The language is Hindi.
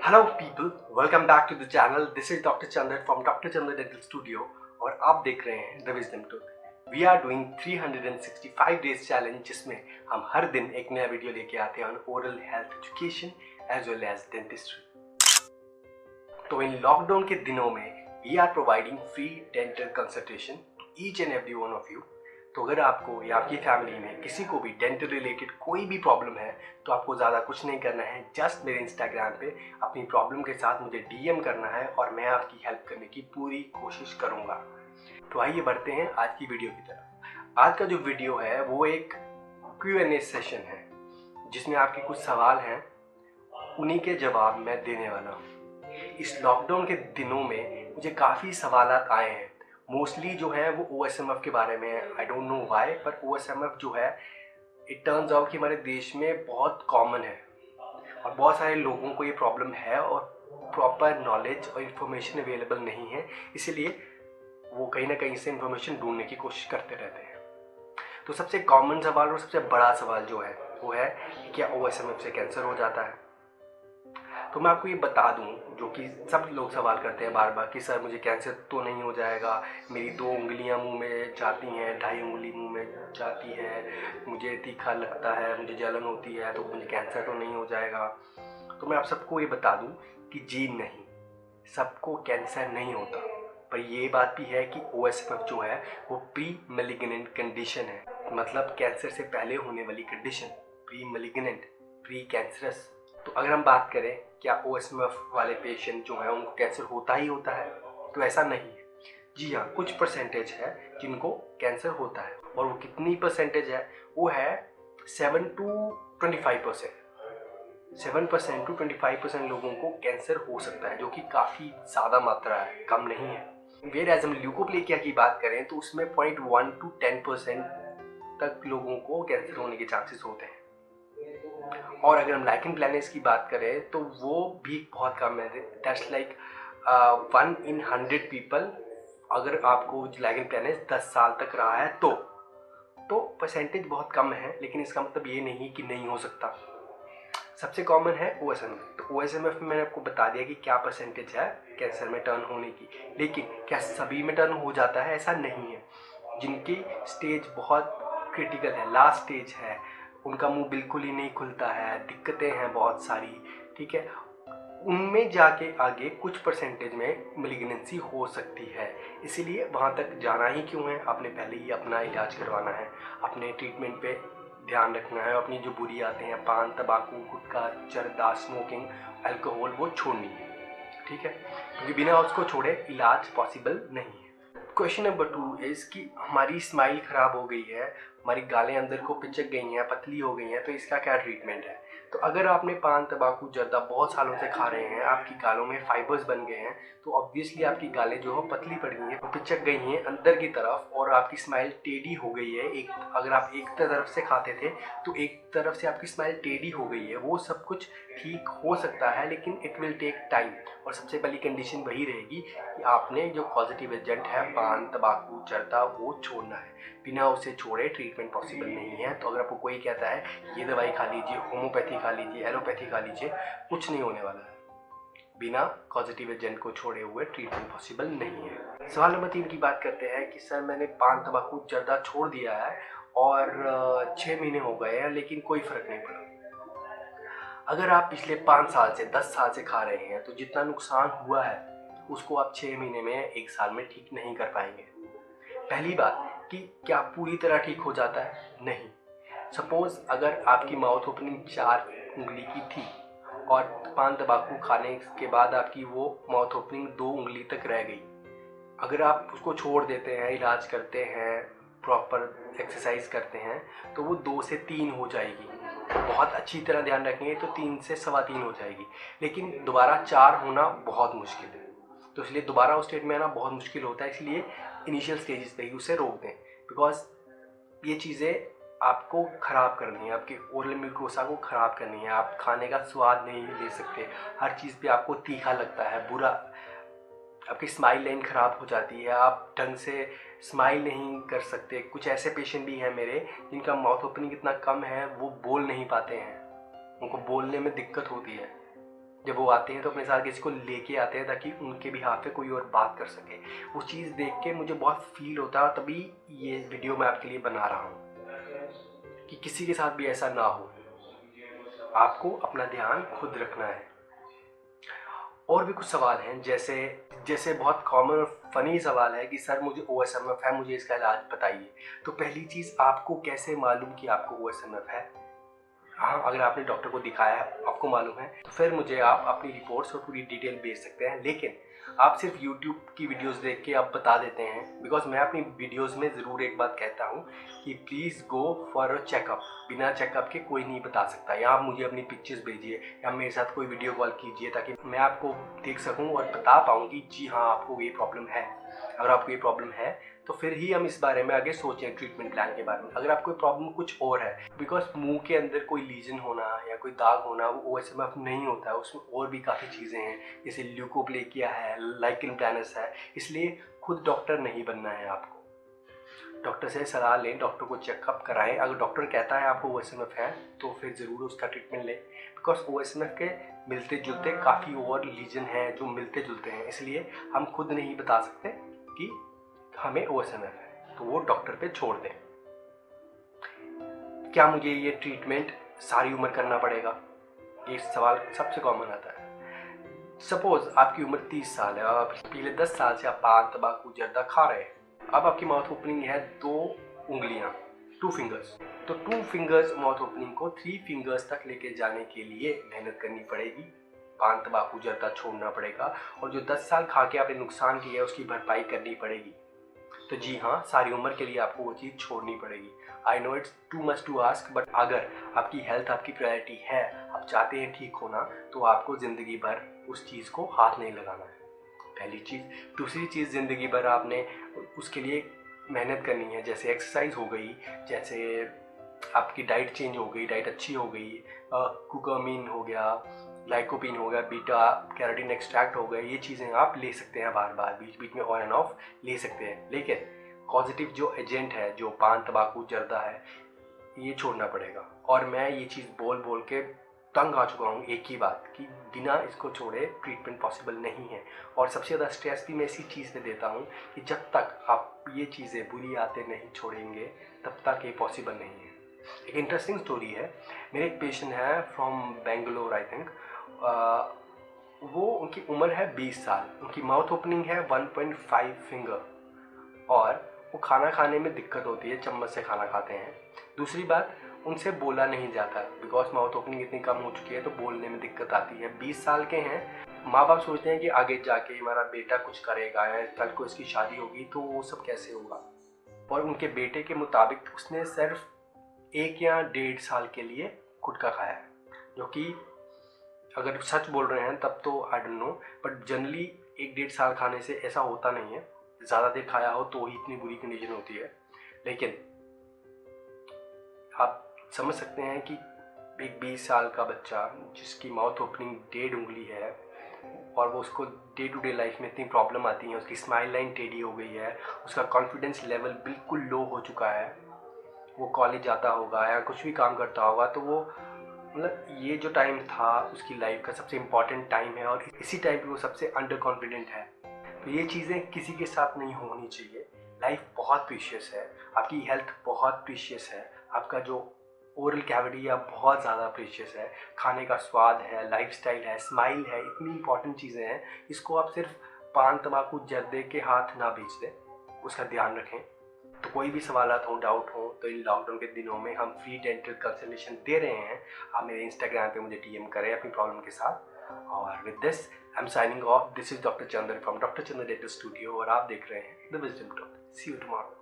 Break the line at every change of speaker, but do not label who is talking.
Hello people, welcome back to the channel. This is doctor Chandra from doctor Chandra dental studio और आप देख रहे हैं the wisdom tooth. We are doing 365 days challenge, जिसमें हम हर दिन एक नया वीडियो लेके आते हैं on oral health education as well as dentistry. तो इन लॉकडाउन के दिनों में we are providing free dental consultation to each and every one of you. तो अगर आपको या आपकी फैमिली में किसी को भी डेंटल रिलेटेड कोई भी प्रॉब्लम है तो आपको ज़्यादा कुछ नहीं करना है, जस्ट मेरे इंस्टाग्राम पे अपनी प्रॉब्लम के साथ मुझे डीएम करना है और मैं आपकी हेल्प करने की पूरी कोशिश करूँगा। तो आइए बढ़ते हैं आज की वीडियो की तरफ। आज का जो वीडियो है वो एक Q&A सेशन है, जिसमें आपके कुछ सवाल हैं, उन्हीं के जवाब मैं देने वाला हूँ। इस लॉकडाउन के दिनों में मुझे काफ़ी सवालात आए हैं। मोस्टली जो है वो OSMF के बारे में है। आई डोंट नो व्हाई, पर OSMF जो है इट टर्न्स आउट कि हमारे देश में बहुत कॉमन है और बहुत सारे लोगों को ये प्रॉब्लम है और प्रॉपर नॉलेज और इन्फॉर्मेशन अवेलेबल नहीं है, इसीलिए वो कहीं ना कहीं से इन्फॉर्मेशन ढूंढने की कोशिश करते रहते हैं। तो सबसे कॉमन सवाल और सबसे बड़ा सवाल जो है वो है कि क्या OSMF से कैंसर हो जाता है। तो मैं आपको ये बता दूं, जो कि सब लोग सवाल करते हैं बार बार कि सर मुझे कैंसर तो नहीं हो जाएगा, मेरी 2 उंगलियां मुंह में जाती हैं, 2.5 उंगली मुंह में जाती है, मुझे तीखा लगता है, मुझे जलन होती है, तो मुझे कैंसर तो नहीं हो जाएगा। तो मैं आप सबको ये बता दूं कि जी नहीं, सबको कैंसर नहीं होता। पर ये बात भी है कि OSMF जो है वो प्री मेलिग्नेंट कंडीशन है, मतलब कैंसर से पहले होने वाली condition, pre malignant, pre cancerous. तो अगर हम बात करें क्या OSMF वाले पेशेंट जो है उनको कैंसर होता ही होता है, तो ऐसा नहीं है। जी हाँ, कुछ परसेंटेज है जिनको कैंसर होता है, और वो कितनी परसेंटेज है, वो है 7 to 25%। 7% to 25% लोगों को कैंसर हो सकता है, जो कि काफ़ी ज़्यादा मात्रा है, कम नहीं है। वेयर एज हम ल्यूकोप्लेकिया की बात करें तो उसमें 0.1 to 10% तक लोगों को कैंसर होने के चांसेस होते हैं। और अगर हम लाइकन प्लैनेस की बात करें तो वो भी बहुत कम है। That's like 1 in 100 people. अगर आपको लाइकन प्लैनेस 10 साल तक रहा है तो परसेंटेज बहुत कम है, लेकिन इसका मतलब ये नहीं कि नहीं हो सकता। सबसे कॉमन है OSMF। तो OSMF में मैंने आपको बता दिया कि क्या परसेंटेज है कैंसर में टर्न होने की, लेकिन क्या सभी में टर्न हो जाता है, ऐसा नहीं है। जिनकी स्टेज बहुत क्रिटिकल है, लास्ट स्टेज है, उनका मुंह बिल्कुल ही नहीं खुलता है, दिक्कतें हैं बहुत सारी, ठीक है, उनमें जाके आगे कुछ परसेंटेज में मेलिग्नेंसी हो सकती है। इसीलिए वहाँ तक जाना ही क्यों है, आपने पहले ही अपना इलाज करवाना है, अपने ट्रीटमेंट पे ध्यान रखना है, अपनी जो बुरी आदतें हैं, पान, तंबाकू, गुटखा, जर्दा, स्मोकिंग, अल्कोहल, वो छोड़नी है, ठीक है, क्योंकि बिना उसको छोड़े इलाज पॉसिबल नहीं है। क्वेश्चन नंबर 2 इज कि हमारी स्माइल खराब हो गई है, हमारी गालें अंदर को पिचक गई हैं, पतली हो गई हैं, तो इसका क्या ट्रीटमेंट है। तो अगर आपने पान, तंबाकू, जर्दा बहुत सालों से खा रहे हैं, आपकी गालों में फाइबर्स बन गए हैं, तो ऑब्वियसली आपकी गालें जो है पतली पड़ गई हैं, पिचक गई हैं अंदर की तरफ, और आपकी स्माइल टेढ़ी हो गई है। एक अगर आप एक तरफ से खाते थे तो एक तरफ से आपकी स्माइल टेढ़ी हो गई है। वो सब कुछ ठीक हो सकता है, लेकिन इट विल टेक टाइम, और सबसे पहली कंडीशन वही रहेगी कि आपने जो पॉजिटिव एजेंट है पान, तंबाकू, जर्दा, वो छोड़ना है। बिना उसे छोड़े ट्रीटमेंट पॉसिबल नहीं है। तो अगर आपको कोई कहता है ये दवाई खा लीजिए, होम्योपैथी खा लीजिए, एलोपैथी खा लीजिए, कुछ नहीं होने वाला है। बिना पॉजिटिव एजेंट को छोड़े हुए ट्रीटमेंट पॉसिबल नहीं है। सवाल नंबर 3 की बात करते हैं कि सर मैंने पान, तंबाकू, जर्दा छोड़ दिया है और 6 महीने हो गए हैं, लेकिन कोई फर्क नहीं पड़ा। अगर आप पिछले 5 साल से 10 साल से खा रहे हैं तो जितना नुकसान हुआ है उसको आप 6 महीने में 1 साल में ठीक नहीं कर पाएंगे। पहली बात कि क्या पूरी तरह ठीक हो जाता है, नहीं। सपोज अगर आपकी माउथ ओपनिंग 4 उंगली की थी और पान, तंबाकू खाने के बाद आपकी वो माउथ ओपनिंग 2 उंगली तक रह गई, अगर आप उसको छोड़ देते हैं, इलाज करते हैं, प्रॉपर एक्सरसाइज करते हैं, तो वो 2 से 3 हो जाएगी। बहुत अच्छी तरह ध्यान रखेंगे तो 3 से 3.25 हो जाएगी, लेकिन दोबारा 4 होना बहुत मुश्किल है। तो इसलिए दोबारा उस स्टेट में आना बहुत मुश्किल होता है, इसलिए इनिशियल स्टेजेस पे ही उसे रोक दें, बिकॉज ये चीज़ें आपको ख़राब करनी है, आपके ओरल म्यूकोसा को ख़राब करनी है। आप खाने का स्वाद नहीं ले सकते, हर चीज़ पे आपको तीखा लगता है, बुरा, आपकी स्माइल लाइन ख़राब हो जाती है, आप ढंग से स्माइल नहीं कर सकते। कुछ ऐसे पेशेंट भी हैं मेरे जिनका माउथ ओपनिंग इतना कम है वो बोल नहीं पाते हैं, उनको बोलने में दिक्कत होती है, जब वो आते हैं तो अपने साथ किसी को लेके आते हैं ताकि उनके भी हाथ पे कोई और बात कर सके। वो चीज़ देख के मुझे बहुत फील होता है और तभी ये वीडियो मैं आपके लिए बना रहा हूँ कि किसी के साथ भी ऐसा ना हो। आपको अपना ध्यान खुद रखना है। और भी कुछ सवाल हैं, जैसे जैसे बहुत कॉमन और फनी सवाल है कि सर मुझे OSMF है, मुझे इसका इलाज बताइए। तो पहली चीज़, आपको कैसे मालूम कि आपको OSMF है? हाँ, अगर आपने डॉक्टर को दिखाया है, आपको मालूम है, तो फिर मुझे आप अपनी रिपोर्ट्स और पूरी डिटेल भेज सकते हैं। लेकिन आप सिर्फ यूट्यूब की वीडियोस देख के आप बता देते हैं, बिकॉज मैं अपनी वीडियोस में ज़रूर एक बात कहता हूँ कि please go for a checkup. बिना चेकअप के कोई नहीं बता सकता। या आप मुझे अपनी पिक्चर्स भेजिए या मेरे साथ कोई वीडियो कॉल कीजिए ताकि मैं आपको देख सकूँ और बता पाऊँ कि जी हाँ, आपको ये प्रॉब्लम है। अगर आपको ये प्रॉब्लम है तो फिर ही हम इस बारे में आगे सोचें ट्रीटमेंट प्लान के बारे में। अगर आपको प्रॉब्लम कुछ और है, बिकॉज मुंह के अंदर कोई लीजन होना या कोई दाग होना वो OSMF नहीं होता है, उसमें और भी काफ़ी चीज़ें हैं, जैसे ल्यूकोप्लेकिया है, लाइकन प्लानस है। इसलिए खुद डॉक्टर नहीं बनना है आपको। डॉक्टर से सलाह लें, डॉक्टर को चेकअप कराएं। अगर डॉक्टर कहता है आपको OSMF है तो फिर ज़रूर उसका ट्रीटमेंट लें, बिकॉज OSMF के मिलते जुलते काफ़ी और लीजन हैं जो मिलते जुलते हैं। इसलिए हम खुद नहीं बता सकते कि हमें OSMF है, तो वो डॉक्टर पे छोड़ दें। क्या मुझे ये ट्रीटमेंट सारी उम्र करना पड़ेगा? ये सवाल सबसे कॉमन आता है। सपोज आपकी उम्र 30 साल है और पिछले 10 साल से आप पान, तंबाकू, जर्दा खा रहे हैं। अब आपकी माउथ ओपनिंग है 2 उंगलियां, 2 फिंगर्स। तो 2 फिंगर्स माउथ ओपनिंग को 3 फिंगर्स तक लेके जाने के लिए मेहनत करनी पड़ेगी। पान, तंबाकू, जर्दा छोड़ना पड़ेगा और जो 10 साल खा के आपने नुकसान किया है उसकी भरपाई करनी पड़ेगी। तो जी हाँ, सारी उम्र के लिए आपको वो चीज़ छोड़नी पड़ेगी। I know it's too much to ask, but अगर आपकी हेल्थ आपकी प्रायोरिटी है, आप चाहते हैं ठीक होना, तो आपको ज़िंदगी भर उस चीज़ को हाथ नहीं लगाना है, पहली चीज़। दूसरी चीज़, ज़िंदगी भर आपने उसके लिए मेहनत करनी है, जैसे एक्सरसाइज हो गई, जैसे आपकी डाइट चेंज हो गई, डाइट अच्छी हो गई, कुकामीन हो गया, लाइकोपीन हो गया, बीटा कैरोटीन एक्सट्रैक्ट हो गया, ये चीज़ें आप ले सकते हैं बार बार, बीच बीच में ऑन एंड ऑफ ले सकते हैं। लेकिन पॉजिटिव जो एजेंट है, जो पान, तंबाकू, जर्दा है, ये छोड़ना पड़ेगा। और मैं ये चीज़ बोल बोल के तंग आ चुका हूँ एक ही बात कि बिना इसको छोड़े ट्रीटमेंट पॉसिबल नहीं है। और सबसे ज़्यादा स्ट्रेस भी मैं इसी चीज़ पे देता हूँ कि जब तक आप ये चीज़ें, बुरी आदतें नहीं छोड़ेंगे, तब तक ये पॉसिबल नहीं है। एक इंटरेस्टिंग स्टोरी है। मेरे एक पेशेंट है फ्रॉम बेंगलोर, आई थिंक। वो, उनकी उम्र है 20 साल, उनकी माउथ ओपनिंग है 1.5 फिंगर और वो खाना खाने में दिक्कत होती है, चम्मच से खाना खाते हैं। दूसरी बात, उनसे बोला नहीं जाता बिकॉज माउथ ओपनिंग इतनी कम हो चुकी है तो बोलने में दिक्कत आती है। 20 साल के हैं। माँ बाप सोचते हैं कि आगे जाके हमारा बेटा कुछ करेगा या कल को इसकी शादी होगी तो वो सब कैसे होगा। और उनके बेटे के मुताबिक उसने सिर्फ 1 या 1.5 साल के लिए गुटखा खाया है, जो कि अगर सच बोल रहे हैं तब तो I don't know, but generally 1-1.5 साल खाने से ऐसा होता नहीं है। ज़्यादा देर खाया हो तो ही इतनी बुरी कंडीशन होती है। लेकिन आप समझ सकते हैं कि एक 20 साल का बच्चा जिसकी माउथ ओपनिंग 1.5 उंगली है और वो, उसको डे टू डे लाइफ में इतनी प्रॉब्लम आती है, उसकी स्माइल लाइन टेढ़ी हो गई है, उसका कॉन्फिडेंस लेवल बिल्कुल लो हो चुका है, वो कॉलेज जाता होगा या कुछ भी काम करता होगा, तो वो मतलब ये जो टाइम था उसकी लाइफ का सबसे इम्पॉर्टेंट टाइम है और इसी टाइम पे वो सबसे अंडर कॉन्फिडेंट है। तो ये चीज़ें किसी के साथ नहीं होनी चाहिए। लाइफ बहुत प्रीशियस है, आपकी हेल्थ बहुत प्रीशियस है, आपका जो ओरल कैविटी है बहुत ज़्यादा प्रीशियस है, खाने का स्वाद है, लाइफस्टाइल है, स्माइल है, इतनी इंपॉर्टेंट चीज़ें हैं। इसको आप सिर्फ पान, तंबाकू, जर्दे के हाथ ना बेच दें, उसका ध्यान रखें। तो कोई भी सवालात हो, डाउट हो, तो इन लॉकडाउन के दिनों में हम फ्री डेंटल कंसल्टेशन दे रहे हैं। आप मेरे इंस्टाग्राम पे मुझे DM करें अपनी प्रॉब्लम के साथ। और with this I am signing off. This is doctor Chandra from doctor Chandra dental studio और आप देख रहे हैं the wisdom talk. See you tomorrow.